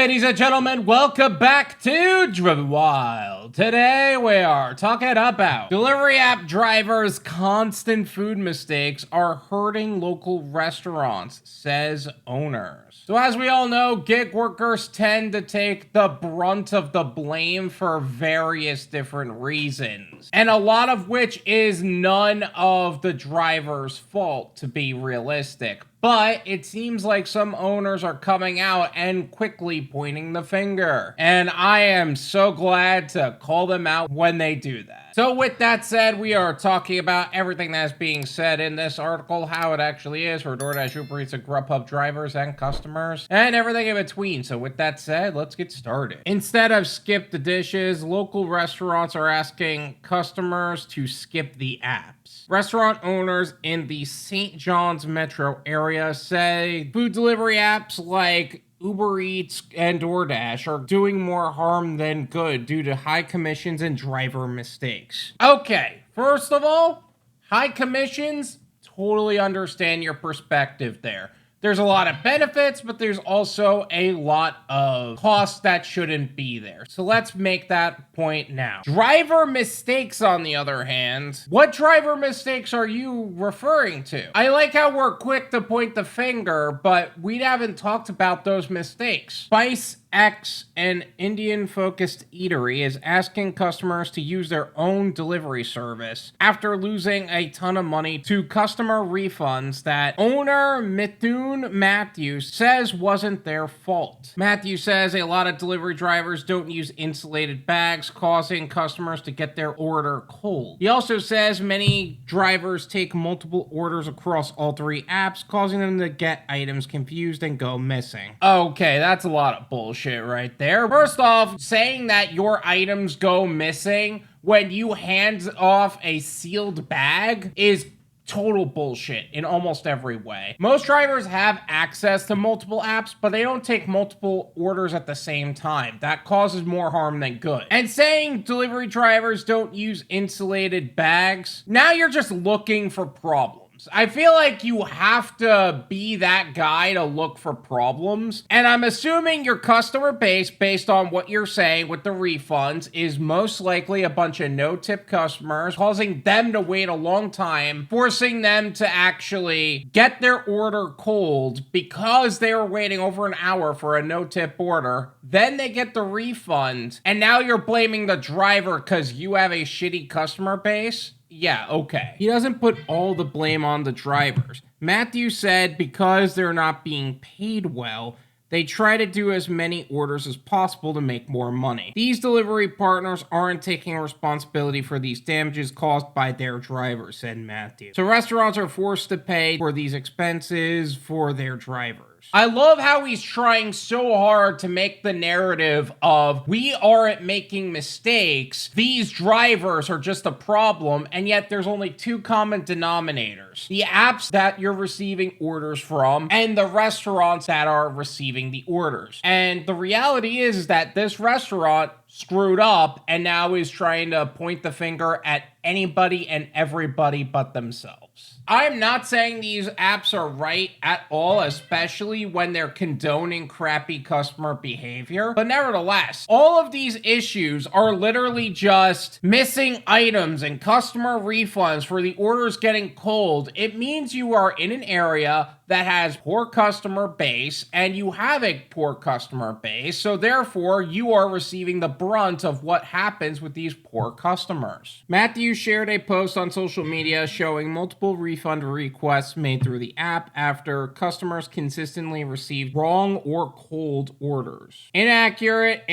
Ladies and gentlemen, welcome back to Driven Wyld. Today we are talking about delivery app drivers' constant food mistakes are hurting local restaurants, says owners. So as we all know, gig workers tend to take the brunt of the blame for various different reasons, and a lot of which is none of the driver's fault, to be realistic. But it seems like some owners are coming out and quickly pointing the finger. And I am so glad to call them out when they do that. So with that said, we are talking about everything that's being said in this article, how it actually is for Doordash UberEats and Grubhub drivers and customers, and everything in between. So with that said, let's get started. Instead of skip the dishes, local restaurants are asking customers to skip the apps. Restaurant owners in the St. John's metro area say food delivery apps like UberEats and Doordash are doing more harm than good due to high commissions and driver mistakes. Okay, first of all, high commissions, totally understand your perspective there. There's a lot of benefits, but there's also a lot of costs that shouldn't be there. So let's make that point now. Driver mistakes, on the other hand, what driver mistakes are you referring to? I like how we're quick to point the finger, but we haven't talked about those mistakes. Spice X, an Indian-focused eatery, is asking customers to use their own delivery service after losing a ton of money to customer refunds that owner Mithun Matthews says wasn't their fault. Matthews says a lot of delivery drivers don't use insulated bags, causing customers to get their order cold. He also says many drivers take multiple orders across all three apps, causing them to get items confused and go missing. Okay, that's a lot of bullshit right there. First off, saying that your items go missing when you hand off a sealed bag is total bullshit in almost every way. Most drivers have access to multiple apps, but they don't take multiple orders at the same time. That causes more harm than good. And saying delivery drivers don't use insulated bags, now you're just looking for problems. I feel like you have to be that guy to look for problems. And I'm assuming your customer base, based on what you're saying with the refunds, is most likely a bunch of no-tip customers, causing them to wait a long time, forcing them to actually get their order cold because they were waiting over an hour for a no-tip order. Then they get the refund, and now you're blaming the driver because you have a shitty customer base? Yeah, okay. He doesn't put all the blame on the drivers. Matthew said because they're not being paid well, they try to do as many orders as possible to make more money. These delivery partners aren't taking responsibility for these damages caused by their drivers, said Matthew. So restaurants are forced to pay for these expenses for their drivers. I love how he's trying so hard to make the narrative of we aren't making mistakes, these drivers are just a problem, and yet there's only two common denominators. The apps that you're receiving orders from and the restaurants that are receiving the orders. And the reality is that this restaurant screwed up and now is trying to point the finger at anybody and everybody but themselves. I'm not saying these apps are right at all, especially when they're condoning crappy customer behavior. But nevertheless, all of these issues are literally just missing items and customer refunds for the orders getting cold. It means you are in an area that has poor customer base, and you have a poor customer base, so therefore you are receiving the brunt of what happens with these poor customers. Matthew shared a post on social media showing multiple refund requests made through the app after customers consistently received wrong or cold orders. Inaccurate,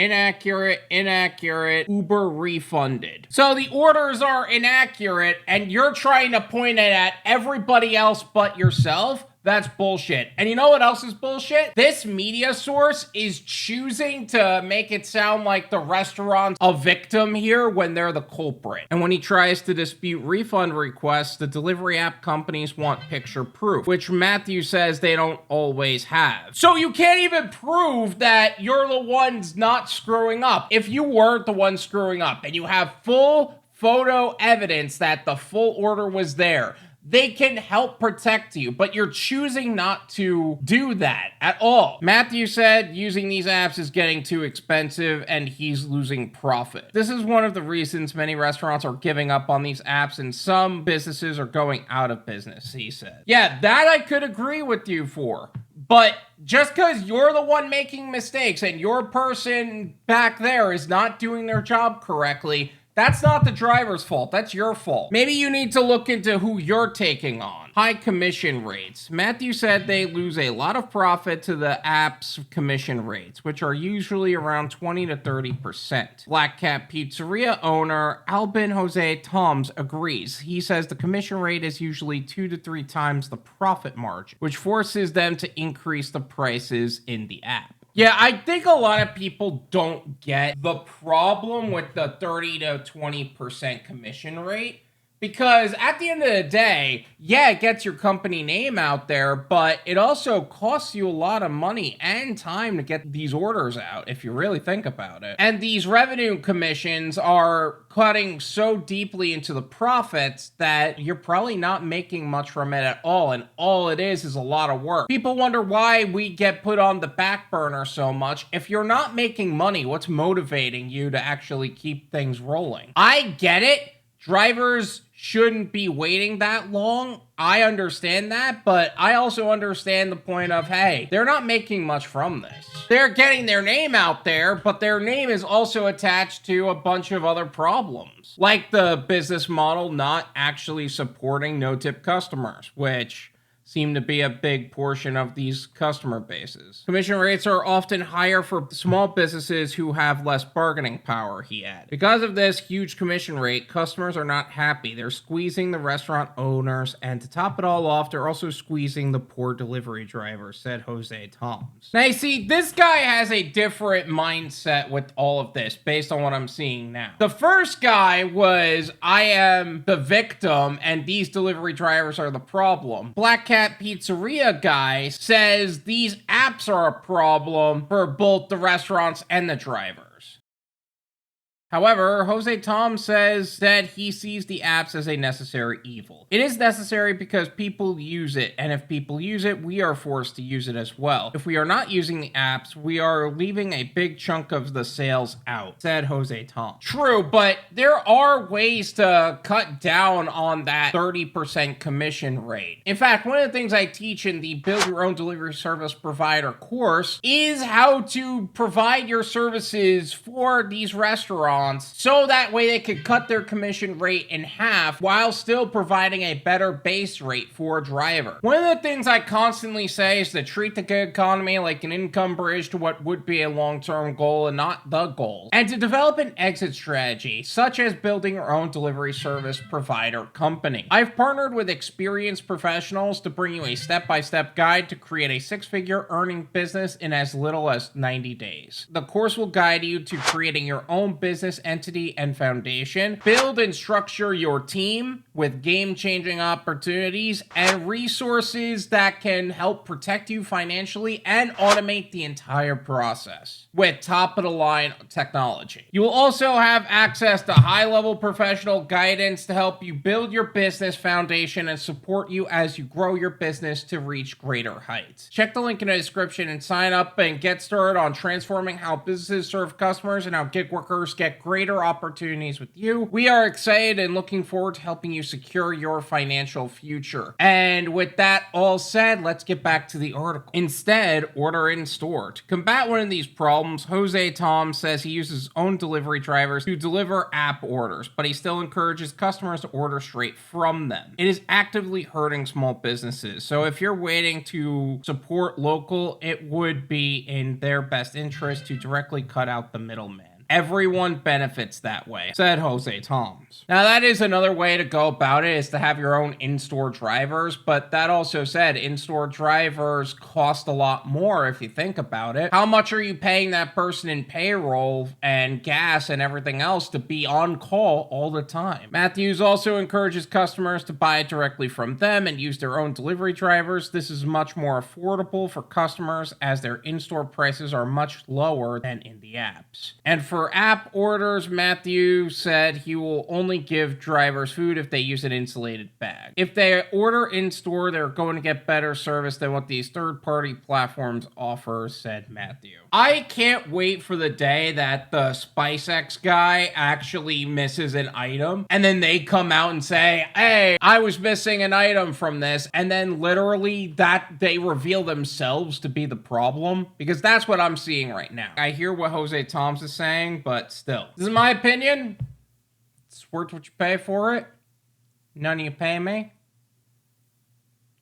Uber refunded. So the orders are inaccurate, and you're trying to point it at everybody else but yourself? That's bullshit. And you know what else is bullshit? This media source is choosing to make it sound like the restaurant's a victim here when they're the culprit. And when he tries to dispute refund requests, the delivery app companies want picture proof, which Matthew says they don't always have. So you can't even prove that you're the ones not screwing up. If you weren't the one screwing up and you have full photo evidence that the full order was there, they can help protect you, but you're choosing not to do that at all. Matthew said using these apps is getting too expensive and he's losing profit. This is one of the reasons many restaurants are giving up on these apps and some businesses are going out of business, he said. Yeah, that I could agree with you for. But just because you're the one making mistakes and your person back there is not doing their job correctly, that's not the driver's fault. That's your fault. Maybe you need to look into who you're taking on. High commission rates. Matthew said they lose a lot of profit to the app's commission rates, which are usually around 20 to 30%. Black Cat Pizzeria owner Albin Jose Toms agrees. He says the commission rate is usually 2 to 3 times the profit margin, which forces them to increase the prices in the app. Yeah, I think a lot of people don't get the problem with the 30 to 20% commission rate. Because at the end of the day, yeah, it gets your company name out there, but it also costs you a lot of money and time to get these orders out, if you really think about it. And these revenue commissions are cutting so deeply into the profits that you're probably not making much from it at all, and all it is a lot of work. People wonder why we get put on the back burner so much. If you're not making money, what's motivating you to actually keep things rolling? I get it. Drivers shouldn't be waiting that long. I understand that, but I also understand the point of, hey, they're not making much from this. They're getting their name out there, but their name is also attached to a bunch of other problems, like the business model not actually supporting no-tip customers, which seem to be a big portion of these customer bases. Commission rates are often higher for small businesses who have less bargaining power, he added. Because of this huge commission rate, customers are not happy. They're squeezing the restaurant owners, and to top it all off, they're also squeezing the poor delivery drivers, said Jose Toms. Now, you see, this guy has a different mindset with all of this, based on what I'm seeing now. The first guy was, I am the victim, and these delivery drivers are the problem. Black Cat Pizzeria guy says these apps are a problem for both the restaurants and the drivers. However, Jose Tom says that he sees the apps as a necessary evil. It is necessary because people use it, and if people use it, we are forced to use it as well. If we are not using the apps, we are leaving a big chunk of the sales out, said Jose Tom. True, but there are ways to cut down on that 30% commission rate. In fact, one of the things I teach in the Build Your Own Delivery Service Provider course is how to provide your services for these restaurants so that way they could cut their commission rate in half while still providing a better base rate for a driver. One of the things I constantly say is to treat the gig economy like an income bridge to what would be a long-term goal and not the goal, and to develop an exit strategy, such as building your own delivery service provider company. I've partnered with experienced professionals to bring you a step-by-step guide to create a six-figure earning business in as little as 90 days. The course will guide you to creating your own business entity and foundation, build and structure your team with game-changing opportunities and resources that can help protect you financially and automate the entire process with top-of-the-line technology. You will also have access to high-level professional guidance to help you build your business foundation and support you as you grow your business to reach greater heights. Check the link in the description and sign up and get started on transforming how businesses serve customers and how gig workers get greater opportunities with you. We are excited and looking forward to helping you secure your financial future. And with that all said, let's get back to the article. Instead, order in store. To combat one of these problems, Jose Tom says he uses his own delivery drivers to deliver app orders, but he still encourages customers to order straight from them. It is actively hurting small businesses, so if you're waiting to support local, it would be in their best interest to directly cut out the middleman. Everyone benefits that way, said Jose Toms. Now, that is another way to go about it, is to have your own in-store drivers, but that also said, in-store drivers cost a lot more if you think about it. How much are you paying that person in payroll and gas and everything else to be on call all the time? Matthews also encourages customers to buy it directly from them and use their own delivery drivers. This is much more affordable for customers as their in-store prices are much lower than in the apps. And for For app orders, Matthew said he will only give drivers food if they use an insulated bag. If they order in-store, they're going to get better service than what these third-party platforms offer, said Matthew. I can't wait for the day that the SpiceX guy actually misses an item, and then they come out and say, hey, I was missing an item from this, and then literally that they reveal themselves to be the problem, because that's what I'm seeing right now. I hear what Jose Toms is saying, but still. This is my opinion. It's worth what you pay for it. None of you pay me.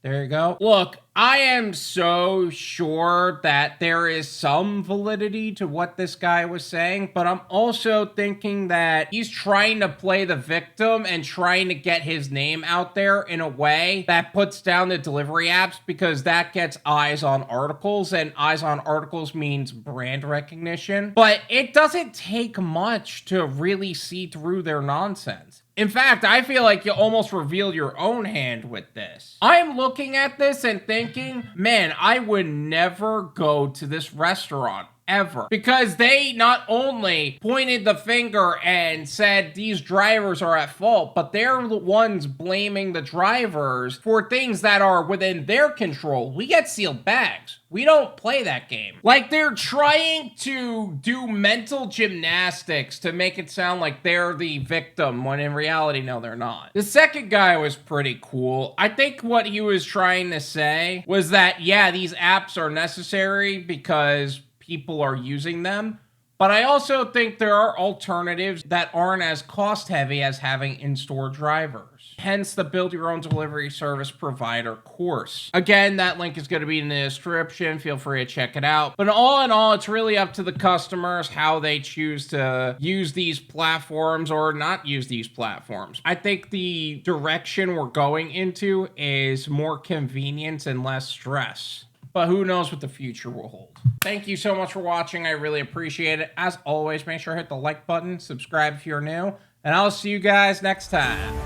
There you go. Look, I am so sure that there is some validity to what this guy was saying, but I'm also thinking that he's trying to play the victim and trying to get his name out there in a way that puts down the delivery apps, because that gets eyes on articles, and eyes on articles means brand recognition. But it doesn't take much to really see through their nonsense. In fact, I feel like you almost revealed your own hand with this. I'm looking at this and thinking, man, I would never go to this restaurant. Ever. Because they not only pointed the finger and said these drivers are at fault, but they're the ones blaming the drivers for things that are within their control. We get sealed bags. We don't play that game. Like, they're trying to do mental gymnastics to make it sound like they're the victim, when in reality, no, they're not. The second guy was pretty cool. I think what he was trying to say was that, yeah, these apps are necessary because people are using them, but I also think there are alternatives that aren't as cost heavy as having in-store drivers. Hence the Build Your Own Delivery Service Provider course. Again, that link is going to be in the description. Feel free to check it out. But all in all, it's really up to the customers how they choose to use these platforms or not use these platforms. I think the direction we're going into is more convenience and less stress. But who knows what the future will hold. Thank you so much for watching. I really appreciate it. As always, make sure to hit the like button, subscribe if you're new, and I'll see you guys next time.